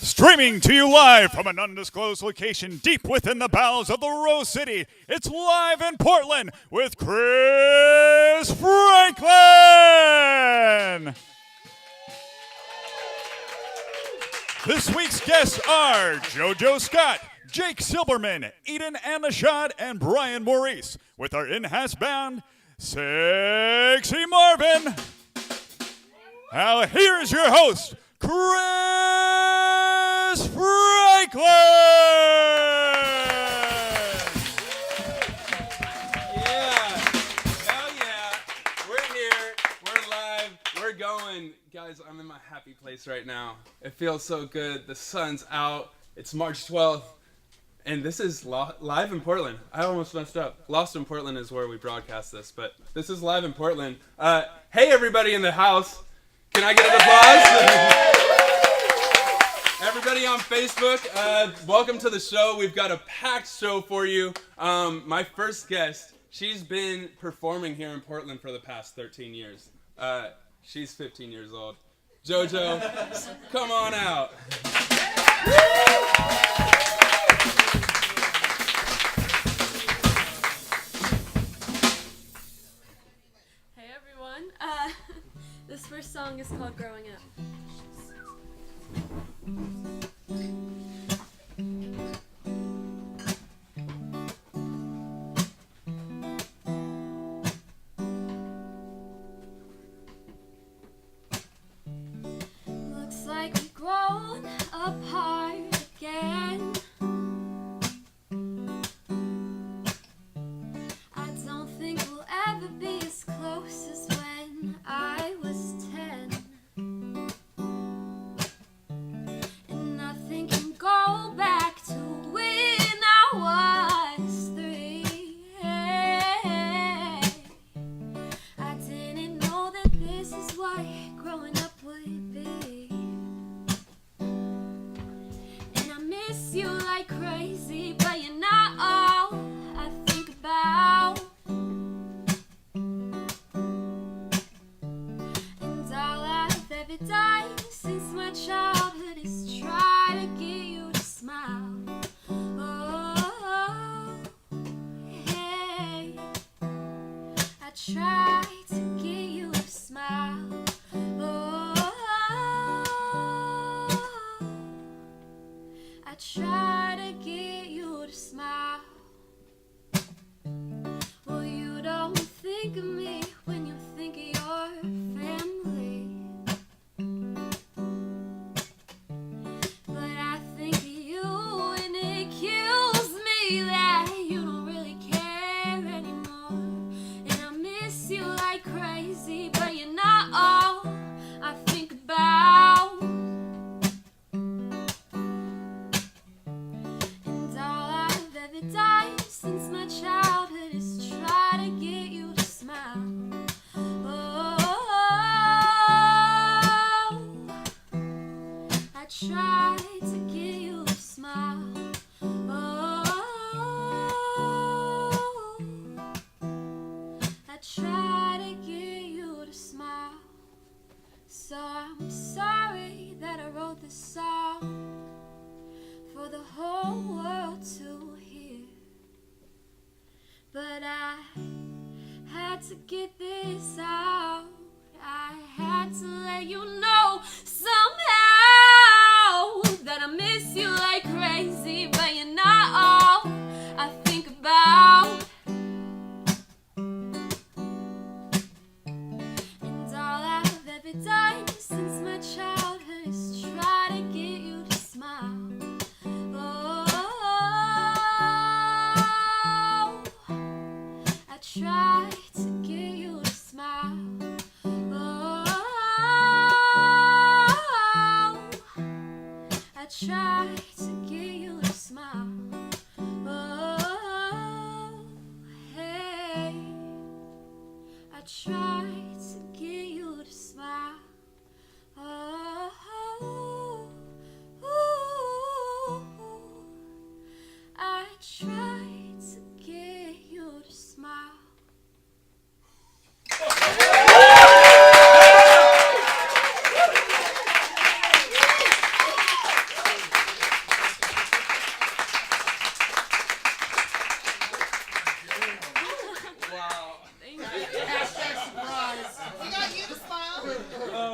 Streaming to you live from an undisclosed location deep within the bowels of the Rose City, it's live in Portland with Chris Franklin! This week's guests are JoJo Scott, Jake Silberman, Eden Anashad, and Brian Maurice, with our in-house band, Sexy Marvin. Now here's your host, Chris Franklin! Yeah, hell yeah, we're here, we're live, we're going. Guys, I'm in my happy place right now. It feels so good, the sun's out, it's March 12th, and this is live in Portland. I almost messed up. Lost in Portland is where we broadcast this, but this is live in Portland. Hey everybody in the house, can I get an applause? Everybody on Facebook, welcome to the show. We've got a packed show for you. My first guest, she's been performing here in Portland for the past 13 years. She's 15 years old. JoJo, come on out. Hey everyone, this first song is called Growing Up. Looks like we've grown apart again. I don't think we'll ever be as close as when I was 10. And nothing can go back to when I was 3. I didn't know that this is what growing up would be. And I miss you like crazy, but you're not all I think about. And all I've ever done since my childhood is try to get you to smile. Oh, hey, I tried to get you to smile. Oh, I try to get you to smile. Well, you don't think of me when you think of your family, but I think of you and it kills me that you don't really care anymore. And I miss you like crazy, but you're not all I think about. And all I've ever done since my childhood is try to get you to smile. Oh, I tried to get you to smile. Oh, I tried to get you to smile. So I'm sorry that I wrote this song for the whole world to hear, but I had to get this out. I had to let you know somehow that I miss you like crazy, but you're not all I think about. And all I've ever done since my childhood is try to get you to smile. Oh, I tried to get you to smile. Oh,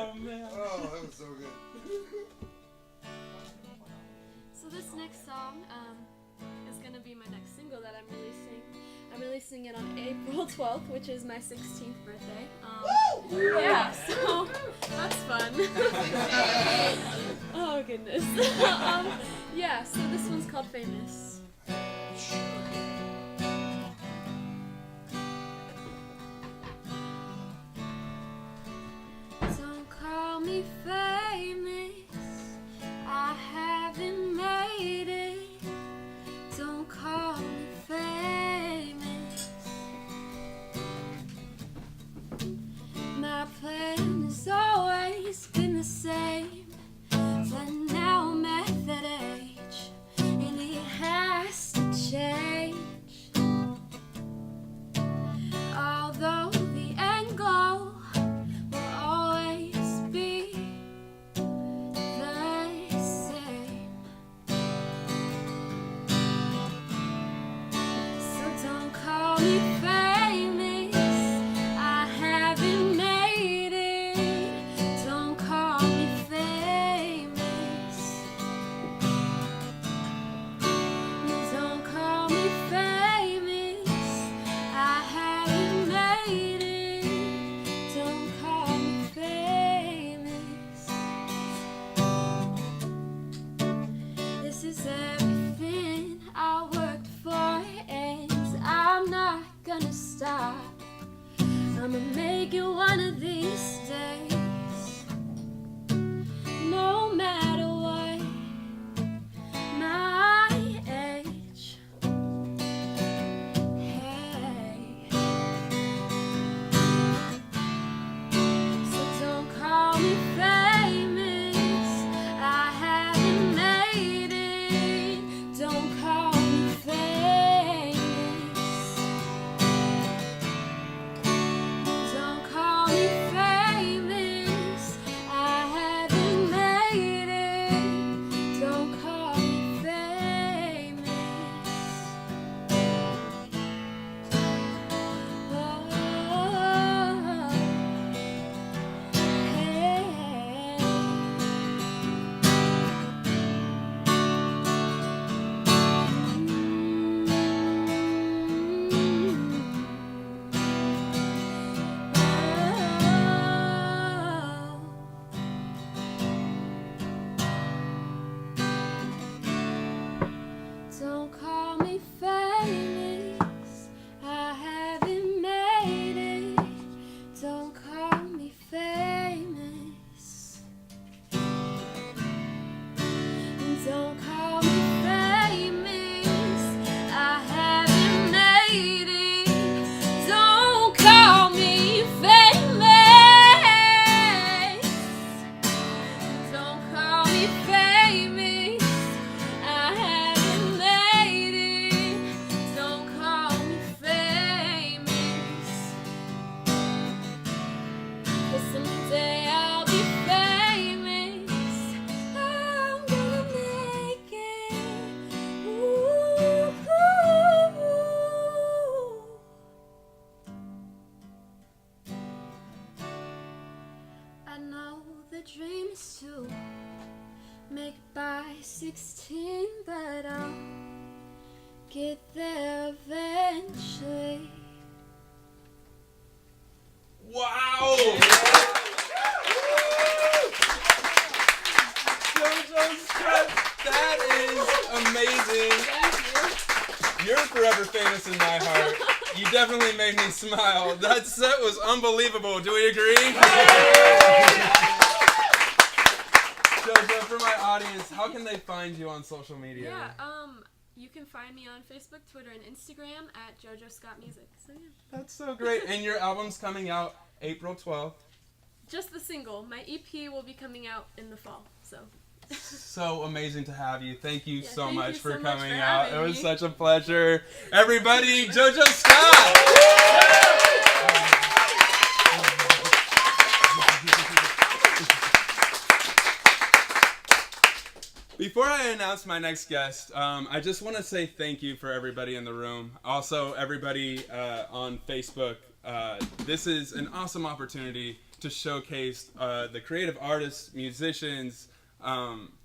Oh, man. Oh, that was so good. So this next song is going to be my next single that I'm releasing. I'm releasing it on April 12th, which is my 16th birthday. Yeah, so that's fun. Oh, goodness. Yeah, so this one's called Famous. Don't call me famous, I haven't made it. Don't call me famous. My plan has always been the same, but now I'm at that age, and it has to change. Although the end goal will always be the same. So don't call me famous, I haven't made it. Don't call me famous. Don't call me famous, I haven't made it. Don't call me famous. This is everything I worked for, and I'm not gonna stop. I'ma make it one of these days. No matter what my age. Hey. So don't call me famous, I haven't made it. Don't call me famous. Don't call me famous, I haven't made it. Don't call me famous. Oh, don't call me famous, I haven't made it. Don't call me famous. Don't call me famous, I haven't made it. Don't call me famous. Don't call me famous, I haven't made it. Don't call me famous. 'Cause someday I'll be famous. I'm gonna make it. Ooh. I know the dream is to make it by 16, but I'll get there eventually. Wow! JoJo Scott, that is amazing. You're forever famous in my heart. You definitely made me smile. That set was unbelievable. Do we agree? JoJo, for my audience, how can they find you on social media? Yeah, you can find me on Facebook, Twitter, and Instagram at JoJo Scott Music. So yeah. That's so great. And your album's coming out April 12th. Just the single. My EP will be coming out in the fall. So. So amazing to have you. Thank you so thank much you for so much coming for out. It having was me. such a pleasure. Everybody, JoJo Scott! Before I announce my next guest, I just want to say thank you for everybody in the room. Also, everybody on Facebook. This is an awesome opportunity to showcase the creative artists, musicians,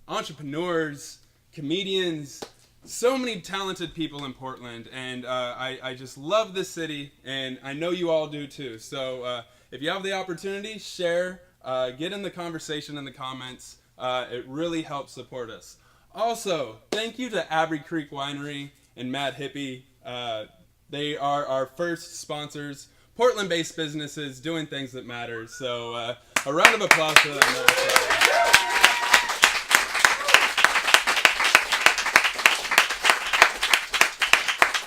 entrepreneurs, comedians, so many talented people in Portland, and I just love this city, and I know you all do too. So if you have the opportunity, share, get in the conversation in the comments. It really helps support us. Also, thank you to Abry Creek Winery and Mad Hippie. They are our first sponsors, Portland-based businesses doing things that matter. So a round of applause for them.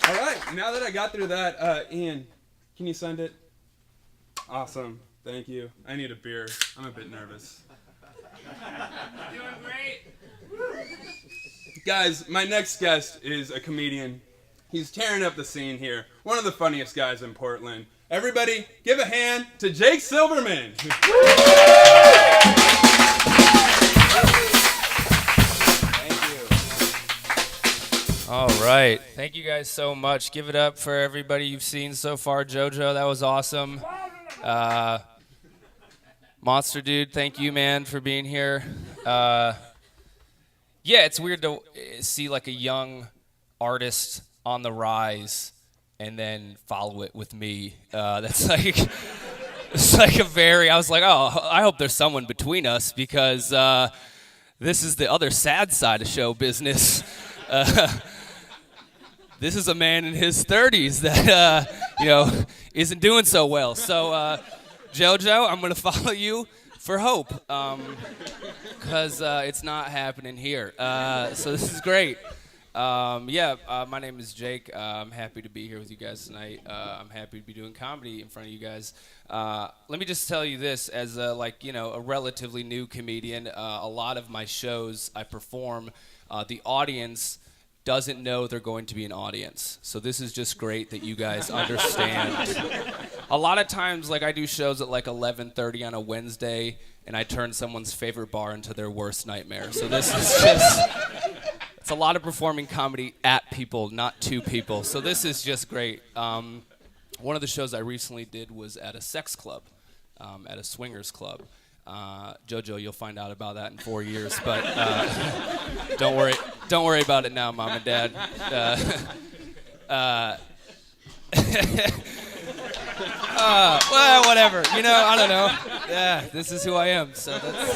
All right, now that I got through that, Ian, can you send it? Awesome, thank you. I need a beer. I'm a bit nervous. Doing great. Guys, my next guest is a comedian. He's tearing up the scene here. One of the funniest guys in Portland. Everybody, give a hand to Jake Silverman. All right. Thank you guys so much. Give it up for everybody you've seen so far. JoJo, that was awesome. Monster Dude, thank you, man, for being here. Yeah, it's weird to see like a young artist on the rise and then follow it with me. That's like, it's like a very, I was like, oh, I hope there's someone between us because this is the other sad side of show business. This is a man in his 30s that, isn't doing so well. So, JoJo, I'm going to follow you for hope because it's not happening here. So this is great. My name is Jake. I'm happy to be here with you guys tonight. I'm happy to be doing comedy in front of you guys. Let me just tell you this, as a relatively new comedian, a lot of my shows I perform, the audience doesn't know they're going to be an audience. So this is just great that you guys understand. A lot of times, I do shows at 11:30 on a Wednesday, and I turn someone's favorite bar into their worst nightmare. So this is just, it's a lot of performing comedy at people, not to people. So this is just great. One of the shows I recently did was at a sex club, at a swingers club. JoJo, you'll find out about that in 4 years, but don't worry about it now, Mom and Dad. Well, whatever. I don't know. Yeah, this is who I am, so that's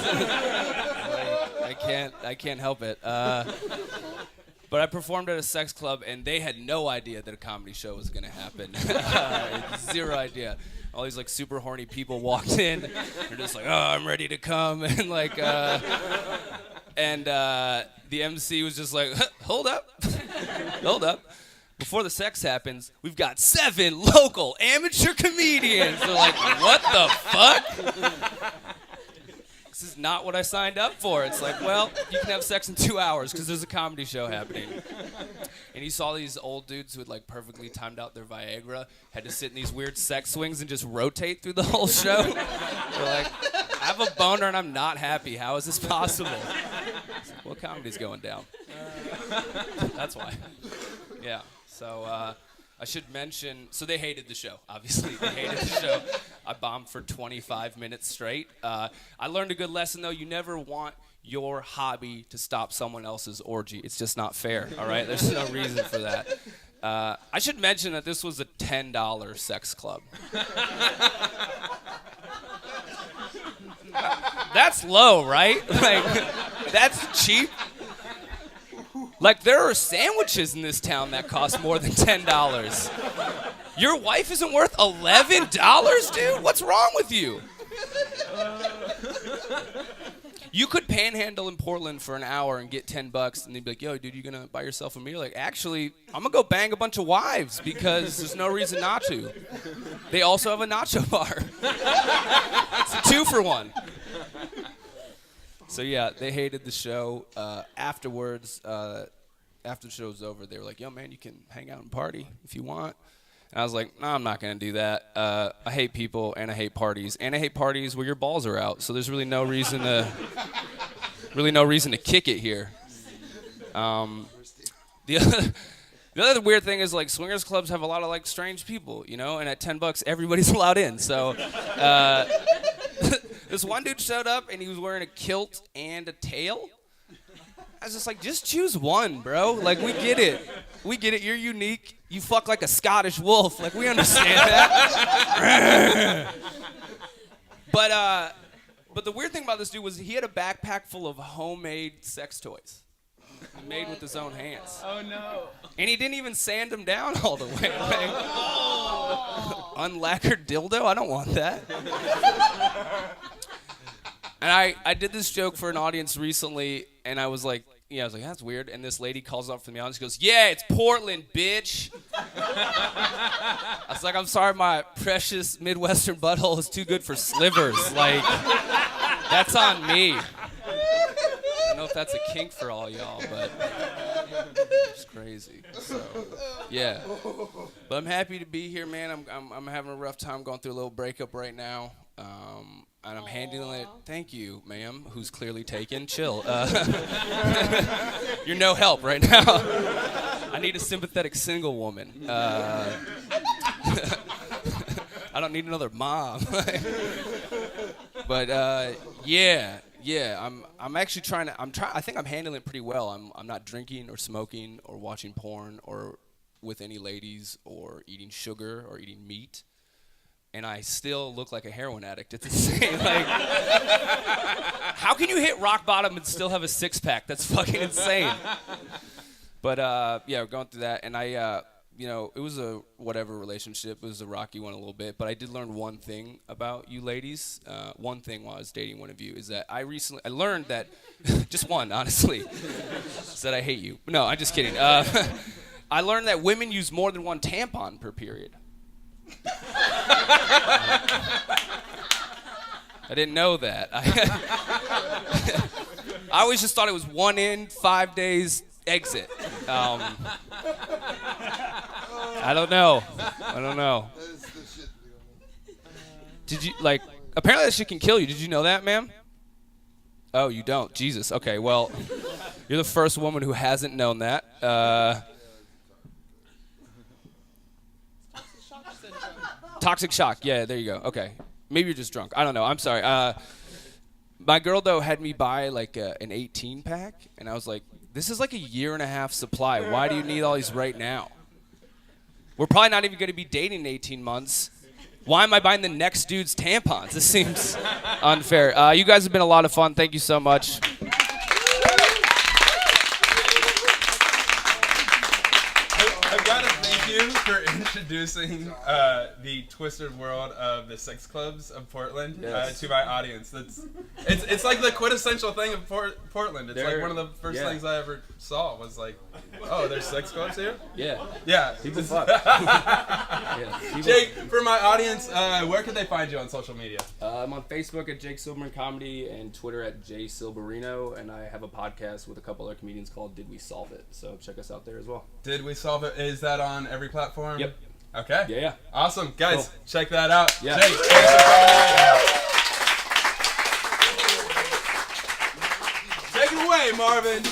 I can't help it. But I performed at a sex club, and they had no idea that a comedy show was gonna happen. Zero idea. All these super horny people walked in. They're just like, oh, I'm ready to come, and the MC was just like, hold up, hold up. Before the sex happens, we've got 7 local amateur comedians. They're like, what the fuck? This is not what I signed up for. It's like, well, you can have sex in 2 hours because there's a comedy show happening. And you saw these old dudes who had perfectly timed out their Viagra, had to sit in these weird sex swings and just rotate through the whole show. They're like, I have a boner and I'm not happy. How is this possible? It's like, well, comedy's going down. That's why. Yeah. So I should mention, so they hated the show, obviously. They hated the show. I bombed for 25 minutes straight. I learned a good lesson, though. You never want your hobby to stop someone else's orgy. It's just not fair, all right? There's no reason for that. I should mention that this was a $10 sex club. That's low, right? That's cheap. There are sandwiches in this town that cost more than $10. Your wife isn't worth $11, dude? What's wrong with you? You could panhandle in Portland for an hour and get $10, and they'd be like, yo, dude, you gonna buy yourself a meal? Actually, I'm gonna go bang a bunch of wives because there's no reason not to. They also have a nacho bar. It's a 2-for-1. So yeah, they hated the show. Afterwards, after the show was over, they were like, yo, man, you can hang out and party if you want. And I was like, no, I'm not going to do that. I hate people, and I hate parties. And I hate parties where your balls are out. So there's really no reason to kick it here. The other weird thing is, swingers clubs have a lot of, strange people, and at $10, everybody's allowed in. So This one dude showed up and he was wearing a kilt and a tail. I was just like, just choose one, bro. Like, we get it. We get it. You're unique. You fuck like a Scottish wolf. Like, we understand that. But the weird thing about this dude was he had a backpack full of homemade sex toys. Made with his own hands. Oh no. And he didn't even sand them down all the way. Like, unlacquered dildo? I don't want that. And I did this joke for an audience recently, and I was like, that's weird. And this lady calls up from the audience, goes, yeah, it's Portland, bitch. I was like, I'm sorry, my precious Midwestern butthole is too good for slivers. Like, that's on me. I don't know if that's a kink for all y'all, but it's crazy. So, yeah. But I'm happy to be here, man. I'm having a rough time going through a little breakup right now. And I'm handling it. Thank you, ma'am, who's clearly taken. Chill. You're no help right now. I need a sympathetic single woman. I don't need another mom. But yeah. I'm actually trying to. I think I'm handling it pretty well. I'm not drinking or smoking or watching porn or with any ladies or eating sugar or eating meat. And I still look like a heroin addict. It's insane. Like, how can you hit rock bottom and still have a six-pack? That's fucking insane. But yeah, we're going through that, and it was a whatever relationship. It was a rocky one a little bit, but I did learn one thing about you ladies. One thing while I was dating one of you is that I learned that, just one, honestly, is that I hate you. No, I'm just kidding. I learned that women use more than one tampon per period. I didn't know that. I always just thought it was 1 in, 5 days, exit. I don't know. Did you, apparently that shit can kill you. Did you know that, ma'am? Oh, you don't? Jesus. Okay, well, you're the first woman who hasn't known that. Toxic shock. Yeah, there you go. Okay. Maybe you're just drunk. I don't know. I'm sorry. My girl, though, had me buy, an 18-pack, and I was like, this is like a 1.5-year supply. Why do you need all these right now? We're probably not even going to be dating in 18 months. Why am I buying the next dude's tampons? This seems unfair. You guys have been a lot of fun. Thank you so much. I've got to thank you for introducing the twisted world of the sex clubs of Portland to my audience. It's like the quintessential thing of Portland. It's like one of the first things I ever saw was like, oh, there's sex clubs here? Yeah. People fuck. Jake, for my audience, where can they find you on social media? I'm on Facebook at Jake Silberman Comedy and Twitter at J Silberino, and I have a podcast with a couple other comedians called Did We Solve It? So check us out there as well. Did We Solve It? Is that on every platform? Yep. Okay. Yeah. Awesome. Guys, check that out. Yeah. Jake, thanks for coming in. Take it away, Marvin.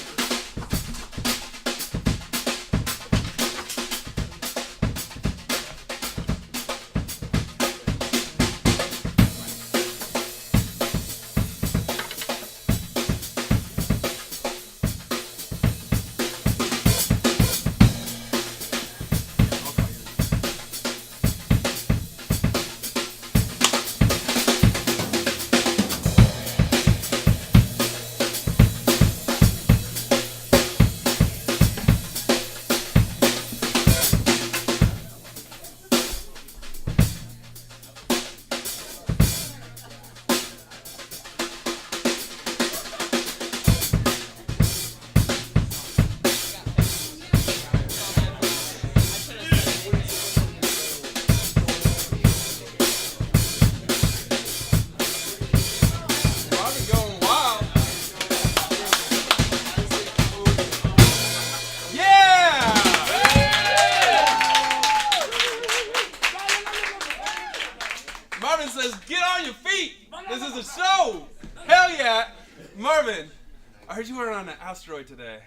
Asteroid today.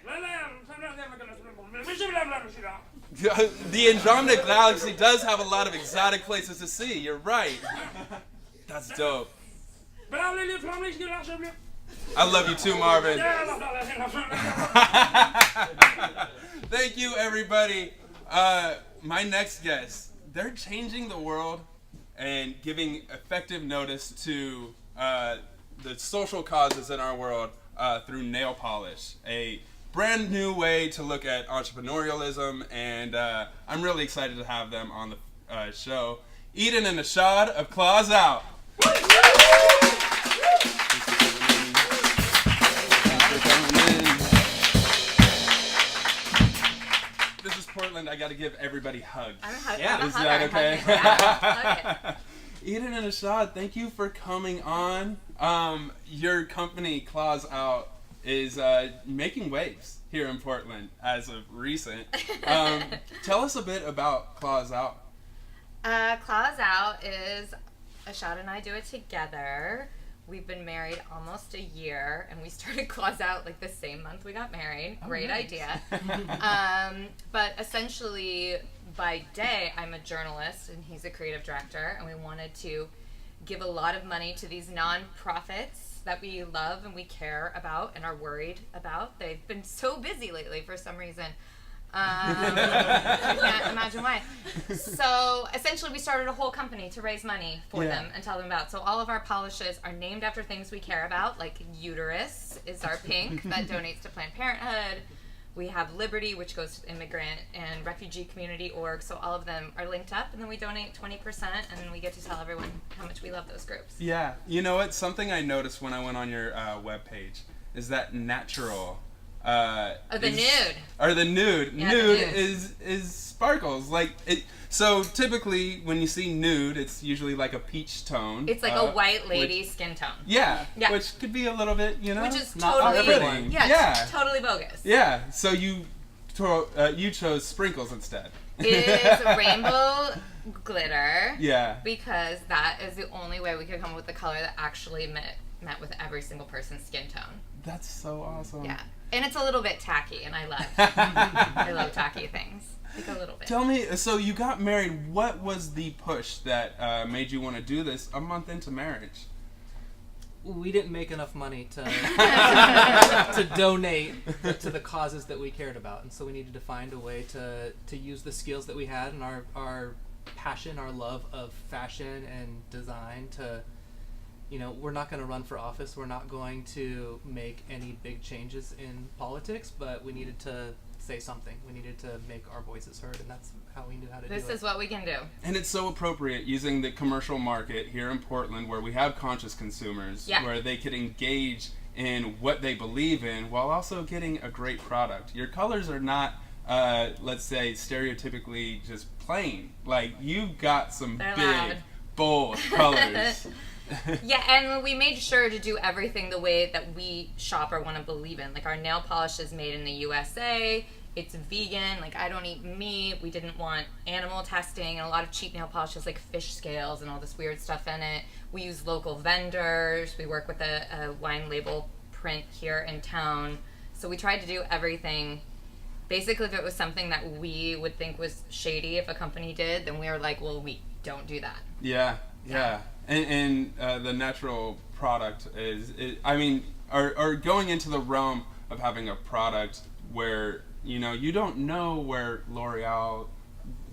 The Andromeda Galaxy does have a lot of exotic places to see. You're right. That's dope. I love you too, Marvin. Thank you, everybody. My next guest, they're changing the world and giving effective notice to the social causes in our world through nail polish, a brand new way to look at entrepreneurialism, and I'm really excited to have them on the show. Eden and Ashad of Claws Out. This is Portland. I got to give everybody hugs. Yeah. Is that okay? Yeah. Eden and Ashad, thank you for coming on. Your company, Claws Out, is making waves here in Portland as of recent. Tell us a bit about Claws Out. Claws Out is Ashad and I do it together. We've been married almost a year, and we started Claws Out like the same month we got married. Great idea. But essentially, by day, I'm a journalist, and he's a creative director, and we wanted to give a lot of money to these nonprofits that we love and we care about and are worried about. They've been so busy lately for some reason. I can't imagine why. So essentially we started a whole company to raise money for them and tell them about. So all of our polishes are named after things we care about, like Uterus is our pink that donates to Planned Parenthood. We have Liberty, which goes to the immigrant and refugee community org. So all of them are linked up, and then we donate 20%, and then we get to tell everyone how much we love those groups. Yeah. You know what? Something I noticed when I went on your webpage is that natural... the nude. Or the nude. Yeah, nude the nude. is sparkles. Like it. So typically when you see nude, it's usually like a peach tone. It's like a white lady skin tone. Yeah. Yeah. Which could be a little bit, Which is not totally, everything. It's totally bogus. Yeah. So you chose sprinkles instead. It is rainbow glitter. Yeah. Because that is the only way we could come up with the color that actually met with every single person's skin tone. That's so awesome. Yeah. And it's a little bit tacky, and I love tacky things. Like a little bit. Tell me, so you got married. What was the push that made you want to do this a month into marriage? We didn't make enough money to donate to the causes that we cared about, and so we needed to find a way to use the skills that we had and our passion, our love of fashion and design to. You know, we're not going to run for office. We're not going to make any big changes in politics, but we needed to say something. We needed to make our voices heard, and that's how we knew how to do it. This is what we can do. And it's so appropriate using the commercial market here in Portland where we have conscious consumers, where they could engage in what they believe in while also getting a great product. Your colors are not, let's say, stereotypically just plain. Like, you've got some big, bold colors. Yeah, and we made sure to do everything the way that we shop or want to believe in. Like, our nail polish is made in the USA. It's vegan. Like, I don't eat meat. We didn't want animal testing, and a lot of cheap nail polishes like fish scales and all this weird stuff in it. We use local vendors. We work with a wine label print here in town. So we tried to do everything. Basically, if it was something that we would think was shady if a company did, then we were like, well, we don't do that. Yeah. And the natural product are going into the realm of having a product where, you know, you don't know where L'Oreal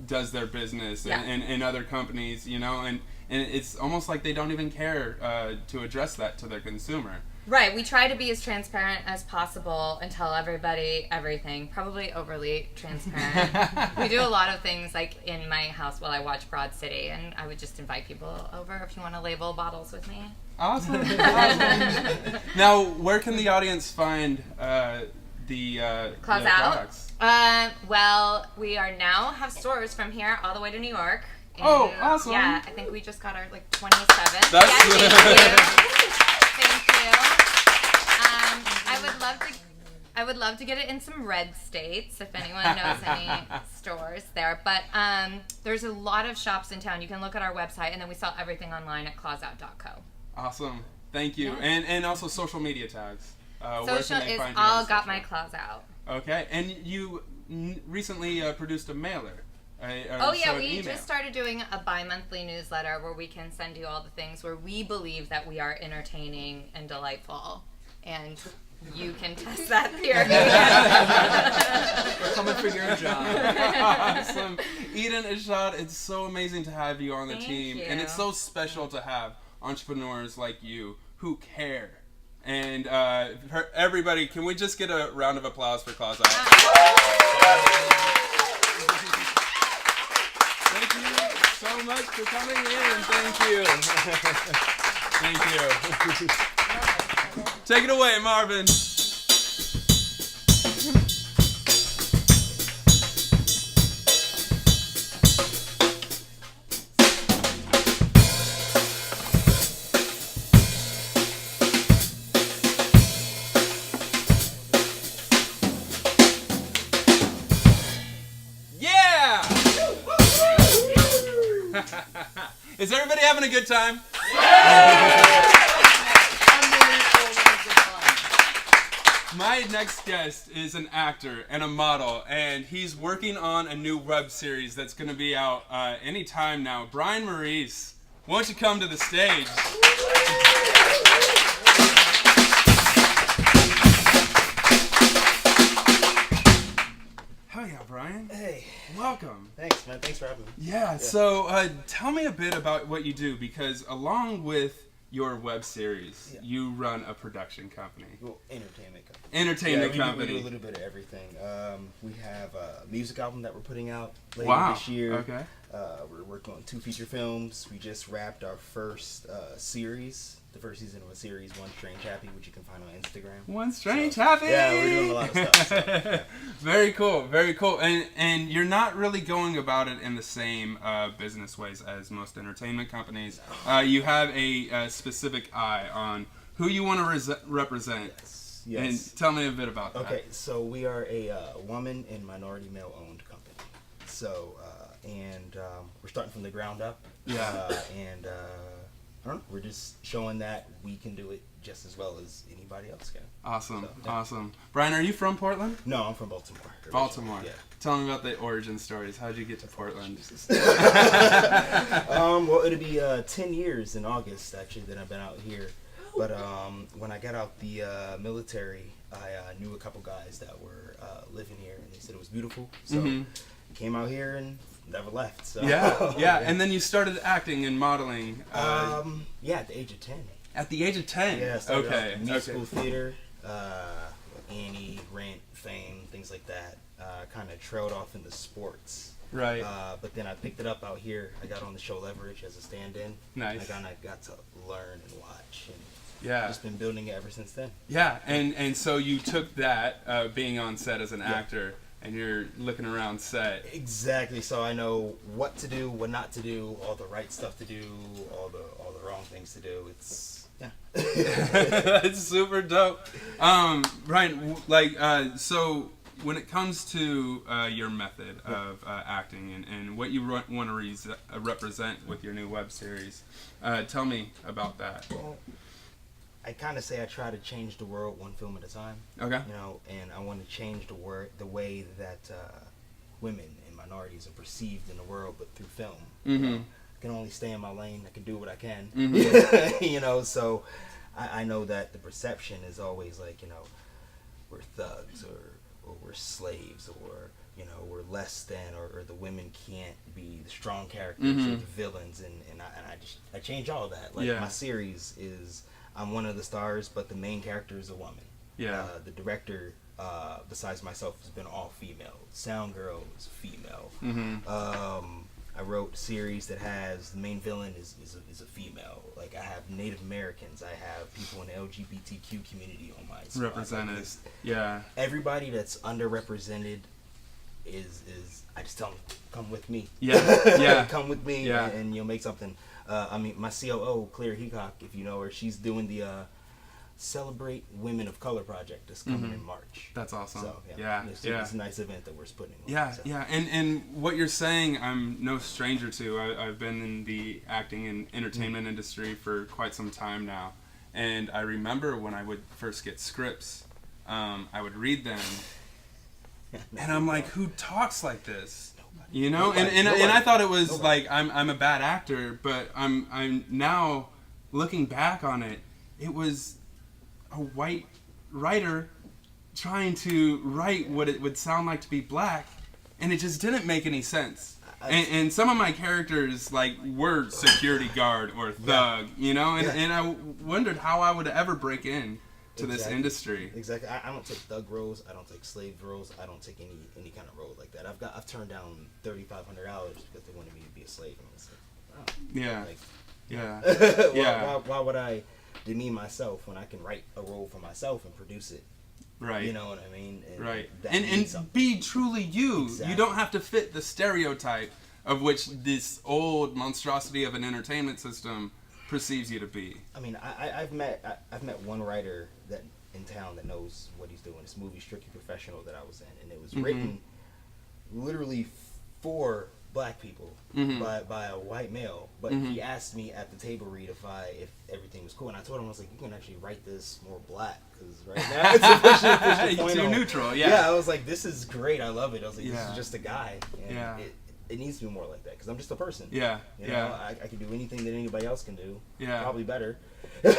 does their business and other companies, you know, and it's almost like they don't even care to address that to their consumer. Right, we try to be as transparent as possible and tell everybody everything, probably overly transparent. We do a lot of things like in my house while I watch Broad City, and I would just invite people over if you want to label bottles with me. Awesome. Now, where can the audience find the Claws Out? products? Well, we are now have stores from here all the way to New York. Oh, awesome. Yeah, I think we just got our 27th. That's good. Thank you. I would love to get it in some red states if anyone knows any stores there. But there's a lot of shops in town. You can look at our website, and then we sell everything online at clawsout.co. Awesome. Thank you. Yeah. And also social media tags. Social is all got my claws out. Okay. And you recently produced a mailer Oh yeah, we just started doing a bi-monthly newsletter where we can send you all the things where we believe that we are entertaining and delightful, and you can test that theory. We're coming for your job. Awesome. Eden, Ishad, it's so amazing to have you on the Thank team, you. and it's so special to have entrepreneurs like you who care. And everybody, can we just get a round of applause for Claus Out? Thank you so much for coming in. Thank you. Thank you. Take it away, Marvin. Yeah! Is everybody having a good time? My next guest is an actor and a model, and he's working on a new web series that's going to be out any time now. Brian Maurice, won't you come to the stage? Hell yeah, Brian. Hey, Welcome. thanks, man. Thanks for having me. Yeah, so tell me a bit about what you do, because along with your web series, you run a production company. Well, entertainment company. Entertainment We company. do a little bit of everything. We have a music album that we're putting out later Wow. this year. Okay. We're working on 2 feature films. We just wrapped our first series, the first season of a series, One Strange Happy, which you can find on Instagram. One Strange Happy. Yeah, we're doing a lot of stuff. So, yeah. Very cool, very cool. And you're not really going about it in the same business ways as most entertainment companies. You have a specific eye on who you want to represent. Yes. And tell me a bit about that. Okay, so we are a woman and minority male-owned company. So, we're starting from the ground up. Yeah. I don't know, we're just showing that we can do it just as well as anybody else can. Awesome, So, yeah. awesome. Brian, are you from Portland? No, I'm from Baltimore. Baltimore. Yeah. Tell me about the origin stories. How'd you get to Portland? Well, it'll be 10 years in August, actually, that I've been out here. But when I got out the military, I knew a couple guys that were living here, and they said it was beautiful. So came out here and never left. So. Yeah. And then you started acting and modeling. Yeah, at the age of 10. At the age of 10? Yeah, I started out Okay. in musical theater, Annie, Rent, Fame, things like that. Kind of trailed off into sports. Right. But then I picked it up out here. I got on the show Leverage as a stand-in. Nice. I got to learn and watch, and Yeah. just been building it ever since then. Yeah, and so you took that, being on set as an actor, and you're looking around set. Exactly. So I know what to do, what not to do, all the right stuff to do, all the wrong things to do. It's It's super dope. Brian, so when it comes to your method of acting and what you want to represent with your new web series, tell me about that. Well, I kind of say I try to change the world one film at a time. Okay. You know, and I want to change the way that women and minorities are perceived in the world, but through film. You know, I can only stay in my lane. I can do what I can. You know, so I know that the perception is always like, you know, we're thugs or we're slaves, or you know, we're less than, or the women can't be the strong characters or the villains, and I change all that. Like my series is, I'm one of the stars, but the main character is a woman. Yeah. The director, besides myself, has been all female. Sound girl is female. I wrote a series that has the main villain is a female. Like, I have Native Americans. I have people in the LGBTQ community on my squad. Represented. Like, Yeah. everybody that's underrepresented is I just tell them, come with me. Yeah. Come with me, Yeah. and you'll make something. I mean, my COO, Claire Heacock, if you know her, she's doing the Celebrate Women of Color project that's coming in March. That's awesome. So, It's a nice event that we're putting on. Yeah, so. yeah, and what you're saying, I'm no stranger to. I've been in the acting and entertainment industry for quite some time now, and I remember when I would first get scripts, I would read them, and I'm like, who talks like this? You know, and I thought it was like I'm a bad actor, but I'm now looking back on it. It was a white writer trying to write what it would sound like to be black, and it just didn't make any sense. And some of my characters like were security guard or thug, you know, and I wondered how I would ever break in to this industry. Exactly. I don't take thug roles. I don't take slave roles. I don't take any kind of role like that. I've turned down $3,500 because they wanted me to be a slave. And I was like, oh. Yeah. Why would I demean myself when I can write a role for myself and produce it? Right. You know what I mean? Right. And be truly you. Exactly. You don't have to fit the stereotype of which this old monstrosity of an entertainment system perceives you to be. I mean, I've met one writer that in town that knows what he's doing. This movie Strictly Professional that I was in, and it was written literally for black people by a white male. But he asked me at the table read if everything was cool, and I told him, I was like, you can actually write this more black because right now it's too neutral. Yeah. Yeah, I was like, this is great. I love it. I was like, this is just a guy. And it needs to be more like that because I'm just a person. Yeah. You know, I can do anything that anybody else can do. Yeah. Probably better. You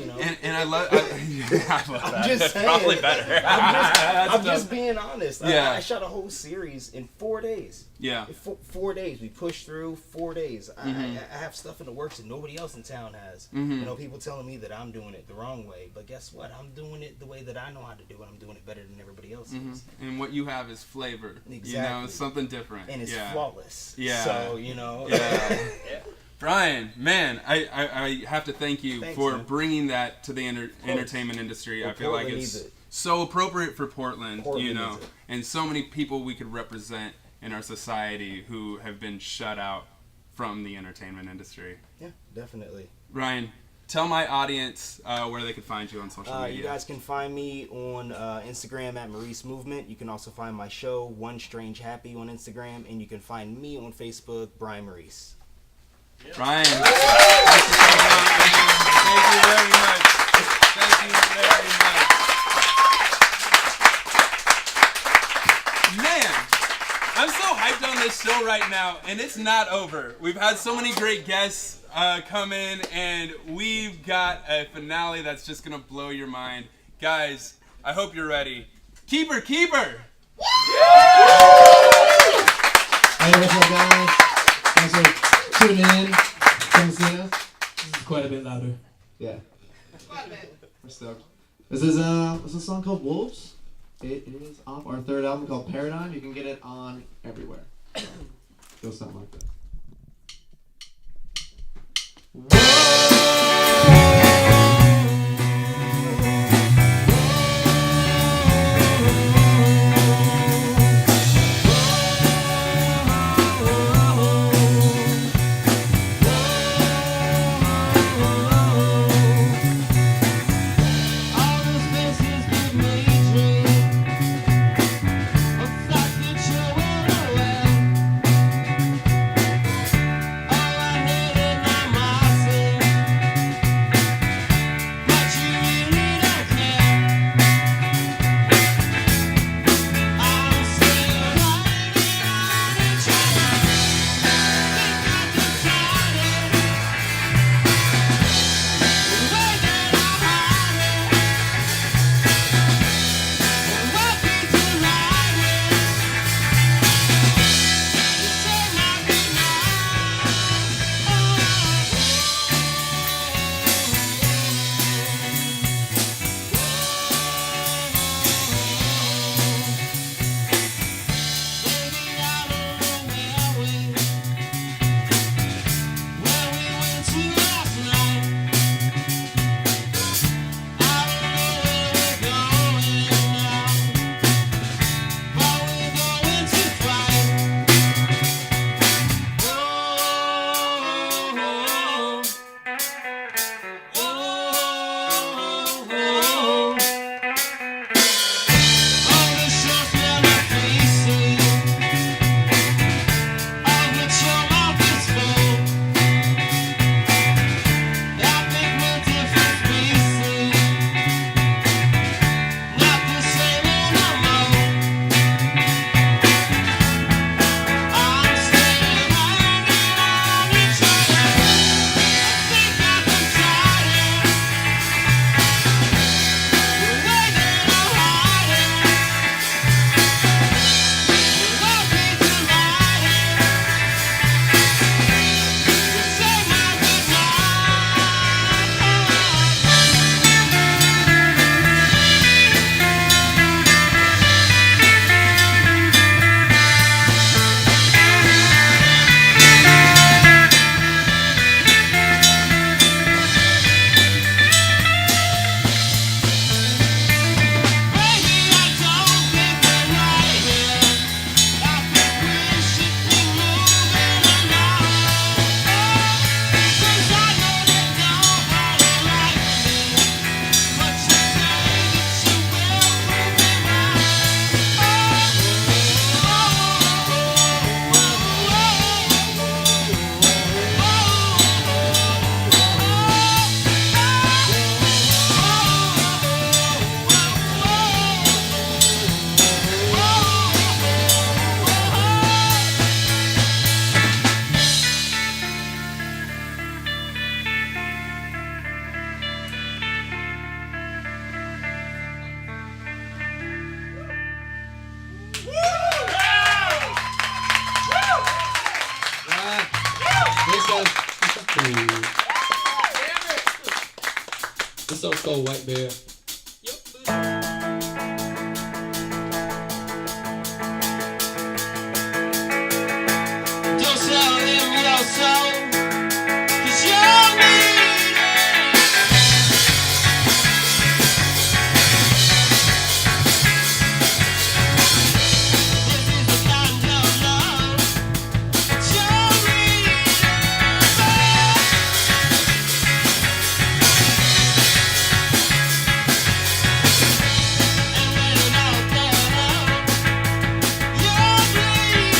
know. And I love that. I'm just saying. Probably better. I'm just being honest. Yeah. I shot a whole series in 4 days. Yeah. In 4 days. We pushed through 4 days. I have stuff in the works that nobody else in town has. You know, people telling me that I'm doing it the wrong way. But guess what? I'm doing it the way that I know how to do it. I'm doing it better than everybody else is. And what you have is flavor. Exactly. You know, it's something different. And it's flawless. Yeah. So, you know. Yeah. Brian, man, I have to thank you for bringing that to the entertainment industry. I feel like it's so appropriate for Portland, you know, and so many people we could represent in our society who have been shut out from the entertainment industry. Yeah, definitely. Ryan, tell my audience where they can find you on social media. You guys can find me on Instagram at Maurice Movement. You can also find my show, One Strange Happy, on Instagram, and you can find me on Facebook, Brian Maurice. Brian, thank you very much. Thank you very much. Man, I'm so hyped on this show right now, and it's not over. We've had so many great guests come in, and we've got a finale that's just going to blow your mind. Guys, I hope you're ready. Keeper! Hey, what's up, guys? Thanks for tuning in. Come see us. This is quite a bit louder. Yeah. Quite a bit. We're stoked. This is a song called Wolves. It is off our third album called Paradigm. You can get it on everywhere. Goes something like that. called White Bear. Don't sell him your soul, 'cause you're needed. This is the kind of love that you're needed. And when it all gets out, you're bleeding.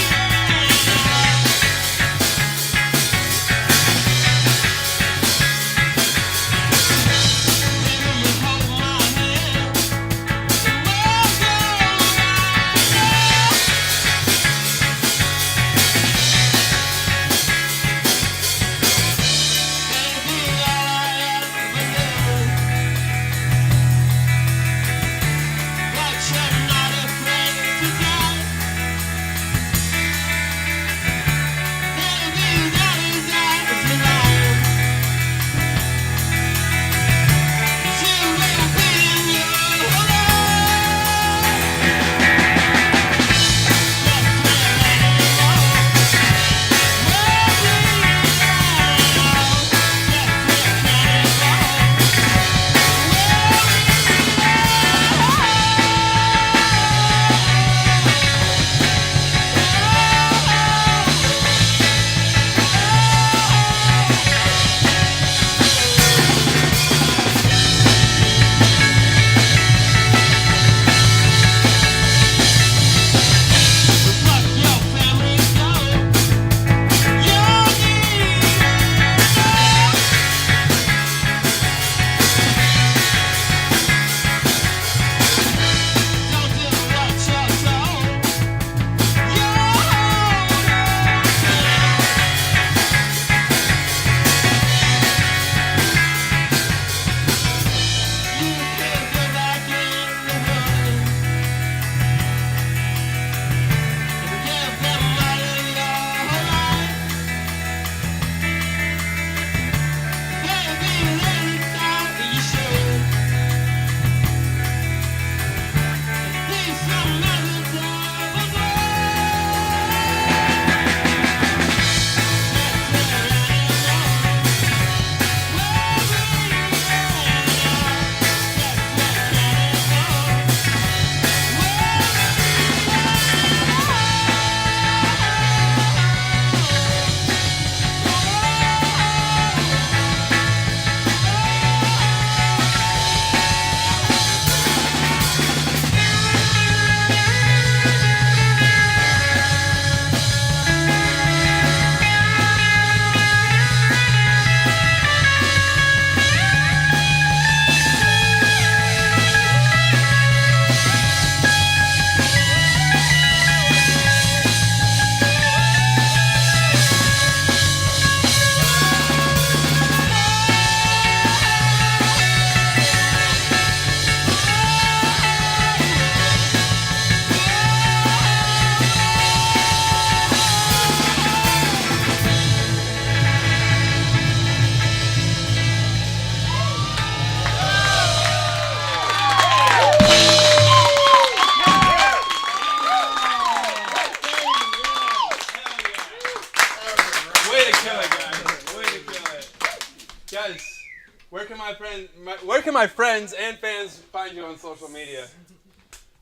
Where can my friends and fans find you on social media?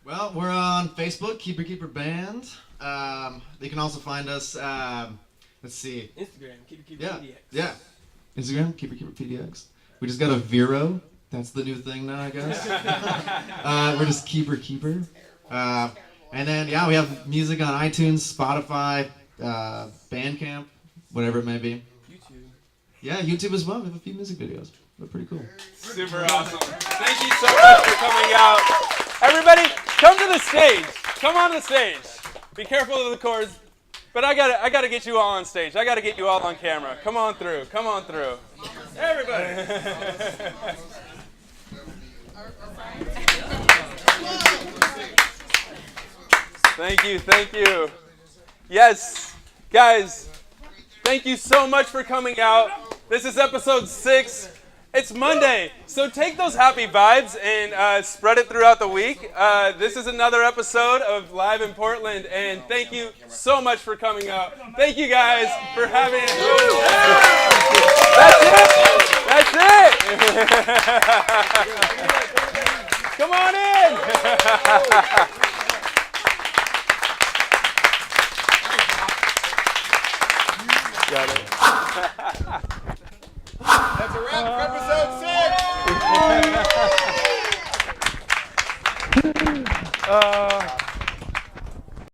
Well, we're on Facebook, Keeper Keeper Band. They can also find us, let's see. Instagram, Keeper Yeah, PDX. yeah. Instagram, Keeper Keeper PDX. We just got a Vero. That's the new thing now, I guess. We're just Keeper Keeper. And then, yeah, we have music on iTunes, Spotify, Bandcamp, whatever it may be. YouTube. Yeah, YouTube as well. We have a few music videos. They're pretty cool. Super awesome. Thank you so much for coming out. Everybody, come to the stage. Come on the stage. Be careful of the cords. But I gotta get you all on stage. I gotta get you all on camera. Come on through. Come on through. Everybody. Thank you. Thank you. Yes, guys. Thank you so much for coming out. This is episode 6. It's Monday, so take those happy vibes and spread it throughout the week. This is another episode of Live in Portland, and thank you so much for coming out. Thank you guys for having us. That's it. Come on in. Got it. That's a wrap for episode 6.